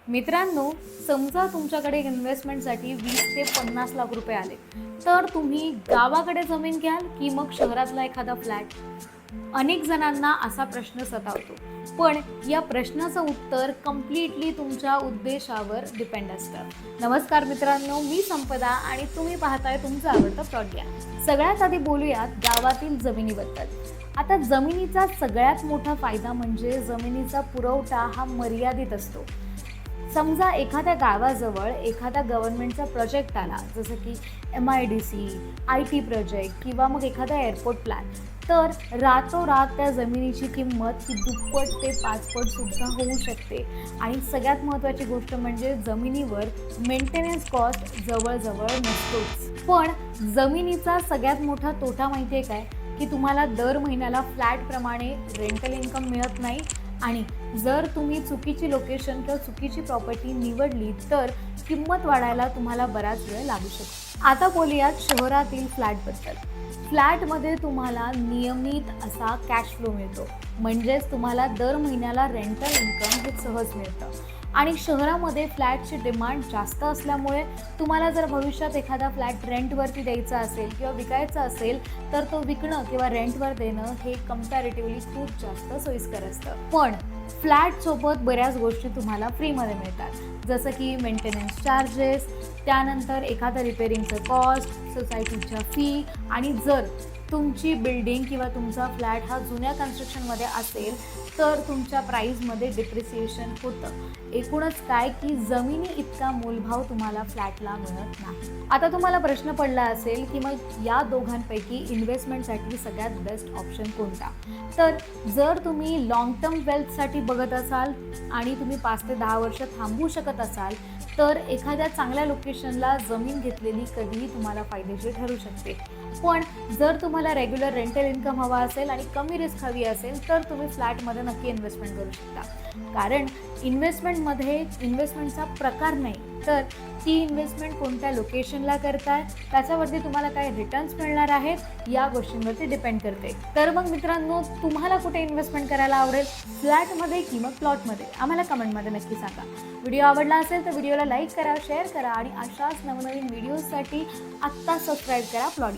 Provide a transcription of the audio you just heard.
मित्रांनो, समजा तुमच्याकडे इन्व्हेस्टमेंटसाठी 20 ते 50 लाख रुपये आले, तर तुम्ही गावाकडे जमीन घ्याल की मग शहरातला एखादा फ्लॅट? अनेक जणांना असा प्रश्न सतावतो, पण या प्रश्नाचं उत्तर कम्प्लिटली तुमच्या उद्देशावर डिपेंड असतं. नमस्कार मित्रांनो, मी संपदा आणि तुम्ही पाहताय तुमचं आवडतं प्लॉट. सगळ्यात आधी बोलूयात गावातील जमिनीबद्दल. आता जमिनीचा सगळ्यात मोठा फायदा म्हणजे जमिनीचा पुरवठा हा मर्यादित असतो. समजा एखाद्या गावाजवळ एखादा गव्हर्नमेंटचा प्रोजेक्ट आला, जसं की MIDC, IT प्रोजेक्ट किंवा मग एखादा एअरपोर्ट प्लॅन, तर रातोरात त्या जमिनीची किंमत ही दुप्पट ते 5 पटसुद्धा होऊ शकते. आणि सगळ्यात महत्त्वाची गोष्ट म्हणजे जमिनीवर मेंटेनन्स कॉस्ट जवळजवळ नसतोच. पण जमिनीचा सगळ्यात मोठा तोटा माहिती आहे काय? की तुम्हाला दर महिन्याला फ्लॅटप्रमाणे रेंटल इन्कम मिळत नाही. आणि जर तुम्ही चुकीची लोकेशन किंवा चुकीची प्रॉपर्टी निवडली तर किंमत वाढायला तुम्हाला बराच वेळ लागू शकतो. आता बोलूयात शहरातील फ्लॅटबद्दल. फ्लॅटमध्ये तुम्हाला नियमित असा कॅश फ्लो मिळतो, म्हणजेच तुम्हाला दर महिन्याला रेंटल इन्कम हे सहज मिळतं. आणि शहरामध्ये फ्लॅटची डिमांड जास्त असल्यामुळे तुम्हाला जर भविष्यात एखादा फ्लॅट रेंटवरती द्यायचा असेल किंवा विकायचा असेल तर तो विकणं किंवा रेंटवर देणं हे कम्पॅरेटिव्हली खूप जास्त सोयीस्कर असतं. पण फ्लॅटसोबत बऱ्याच गोष्टी तुम्हाला फ्रीमध्ये मिळतात, जसं की मेंटेनन्स चार्जेस, त्यानंतर एखादा रिपेरिंगचं कॉस्ट, सोसायटीच्या फी. आणि जर तुमची बिल्डिंग किंवा तुमचा फ्लॅट हा जुन्या कन्स्ट्रक्शनमध्ये असेल तर तुमच्या प्राईजमध्ये डिप्रिसिएशन होतं. एकूणच काय की जमिनी इतका मोलभाव तुम्हाला फ्लॅटला मिळत नाही. आता तुम्हाला प्रश्न पडला असेल की मग या दोघांपैकी इन्व्हेस्टमेंटसाठी सगळ्यात बेस्ट ऑप्शन कोणता? तर जर तुम्ही लॉंग टर्म वेल्थसाठी बघत असाल आणि तुम्ही 5 ते 10 वर्ष थांबू शकत असाल तर एखाद्या चांगल्या लोकेशनला जमीन घेतलेली कधीही तुम्हाला फायदेशीर ठरू शकते. पण जर तुम्हाला रेग्युलर रेंटल इन्कम हवा असेल आणि कमी रिस्क हवी असेल तर तुम्ही फ्लॅटमध्ये नक्की इन्व्हेस्टमेंट करू शकता. कारण इन्व्हेस्टमेंटचा प्रकार नाही, तर ती इन्व्हेस्टमेंट कोणत्या लोकेशनला करताय, त्याच्यावरती तुम्हाला काय रिटर्न्स मिळणार आहेत या गोष्टींवरती डिपेंड करते. तर मग मित्रांनो, तुम्हाला कुठे इन्व्हेस्टमेंट करायला आवडेल, फ्लॅटमध्ये की मग प्लॉटमध्ये? आम्हाला कमेंटमध्ये नक्की सांगा. व्हिडिओ आवडला असेल तर व्हिडिओला लाईक करा, शेअर करा आणि अशाच नवनवीन व्हिडिओजसाठी आत्ता सबस्क्राईब करा प्लॉट.